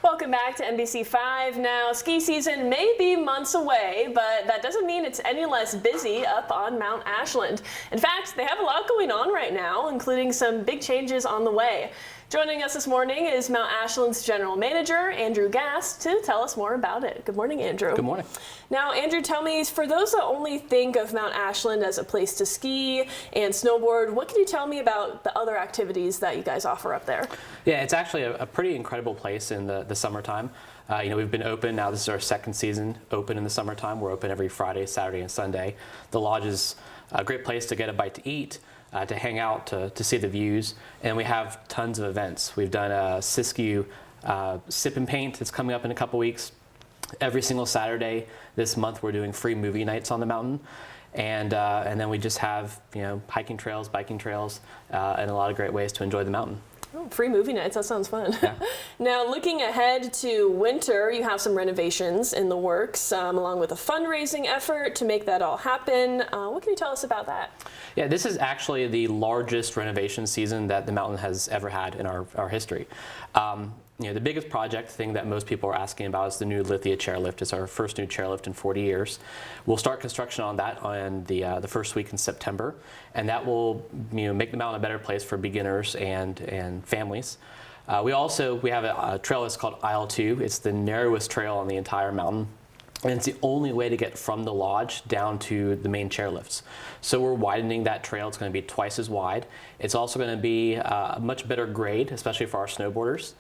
Welcome back to NBC5. Now, ski season may be months away, but that doesn't mean it's any less busy up on Mount Ashland. In fact, they have a lot going on right now, including some big changes on the way. Joining us this morning is Mount Ashland's General Manager, Andrew Gass, to tell us more about it. Good morning, Andrew. Good morning. Now, Andrew, tell me, for those that only think of Mount Ashland as a place to ski and snowboard, what can you tell me about the other activities that you guys offer up there? Yeah, it's actually a pretty incredible place in the summertime. We've been open now. This is our second season open in the summertime. We're open every Friday, Saturday, and Sunday. The lodge is a great place to get a bite to eat, to hang out, to see the views, and we have tons of events. We've done a Siskiyou Sip and Paint that's coming up in a couple weeks. Every single Saturday this month we're doing free movie nights on the mountain, and then we just have hiking trails, biking trails, and a lot of great ways to enjoy the mountain. Oh, free movie nights, that sounds fun. Yeah. Now, looking ahead to winter, you have some renovations in the works, along with a fundraising effort to make that all happen. What can you tell us about that? Yeah, this is actually the largest renovation season that the mountain has ever had in our history. The biggest project thing that most people are asking about is the new Lithia chairlift. It's our first new chairlift in 40 years. We'll start construction on that on the first week in September, and that will make the mountain a better place for beginners and families. We have a trail that's called Aisle 2. It's the narrowest trail on the entire mountain. And it's the only way to get from the lodge down to the main chairlifts. So we're widening that trail. It's going to be twice as wide. It's also going to be a much better grade, especially for our snowboarders.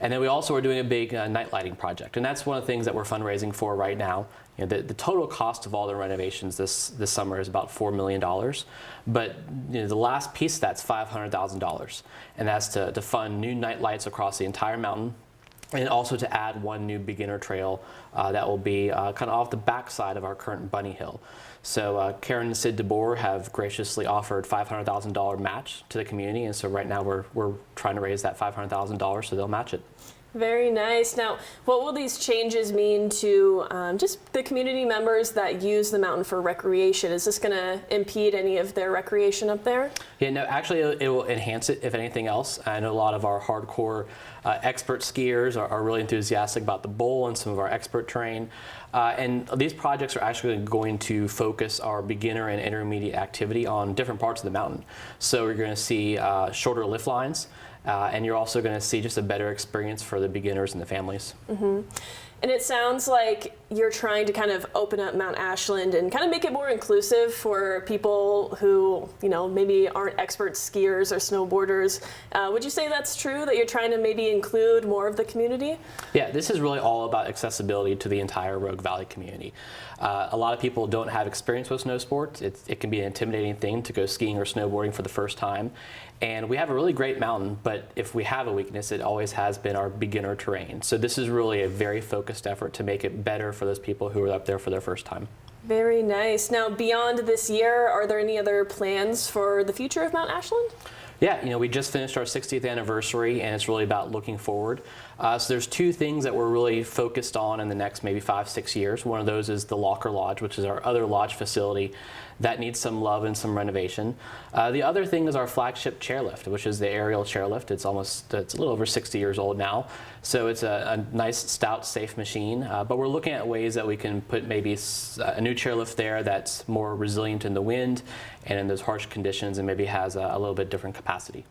And then we also are doing a big night lighting project. And that's one of the things that we're fundraising for right now. The total cost of all the renovations this summer is about $4 million. But the last piece of that's $500,000. And that's to fund new night lights across the entire mountain, and also to add one new beginner trail that will be kind of off the backside of our current bunny hill. So Karen and Sid DeBoer have graciously offered $500,000 match to the community, and so right now we're trying to raise that $500,000 so they'll match it. Very nice. Now, what will these changes mean to just the community members that use the mountain for recreation? Is this going to impede any of their recreation up there? Yeah, no, actually it will enhance it, if anything else. I know a lot of our hardcore expert skiers are really enthusiastic about the bowl and some of our expert terrain. And these projects are actually going to focus our beginner and intermediate activity on different parts of the mountain. So we're going to see shorter lift lines. And you're also going to see just a better experience for the beginners and the families. Mm-hmm. And it sounds like you're trying to kind of open up Mount Ashland and kind of make it more inclusive for people who, maybe aren't expert skiers or snowboarders. Would you say that's true, that you're trying to maybe include more of the community? Yeah, this is really all about accessibility to the entire Rogue Valley community. A lot of people don't have experience with snow sports. It can be an intimidating thing to go skiing or snowboarding for the first time. And we have a really great mountain, but if we have a weakness, it always has been our beginner terrain. So this is really a very focused effort to make it better for those people who are up there for their first time. Very nice. Now, beyond this year, are there any other plans for the future of Mount Ashland? Yeah, we just finished our 60th anniversary, and it's really about looking forward. So there's two things that we're really focused on in the next maybe 5-6 years. One of those is the Locker Lodge, which is our other lodge facility that needs some love and some renovation. The other thing is our flagship chairlift, which is the aerial chairlift. It's a little over 60 years old now. So it's a nice, stout, safe machine. But we're looking at ways that we can put maybe a new chairlift there that's more resilient in the wind and in those harsh conditions, and maybe has a little bit different capacity.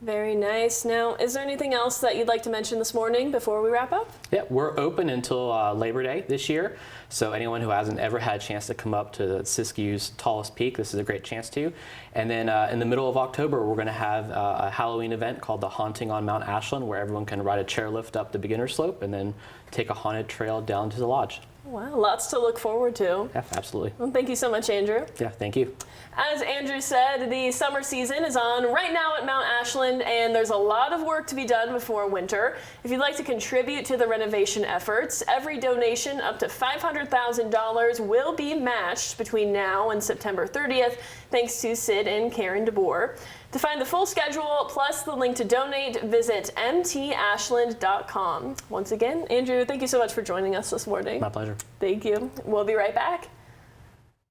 Very nice. Now, is there anything else that you'd like to mention this morning before we wrap up? Yeah, we're open until Labor Day this year. So anyone who hasn't ever had a chance to come up to Siskiyou's tallest peak, this is a great chance to. And then in the middle of October, we're going to have a Halloween event called the Haunting on Mount Ashland, where everyone can ride a chairlift up the beginner slope and then take a haunted trail down to the lodge. Wow, lots to look forward to. Yeah, absolutely. Well, thank you so much, Andrew. Yeah, thank you. As Andrew said, the summer season is on right now at Mount Ashland, and there's a lot of work to be done before winter. If you'd like to contribute to the renovation efforts, every donation up to $500,000 will be matched between now and September 30th, thanks to Sid and Karen DeBoer. To find the full schedule, plus the link to donate, visit mtashland.com. Once again, Andrew, thank you so much for joining us this morning. My pleasure. Thank you. We'll be right back.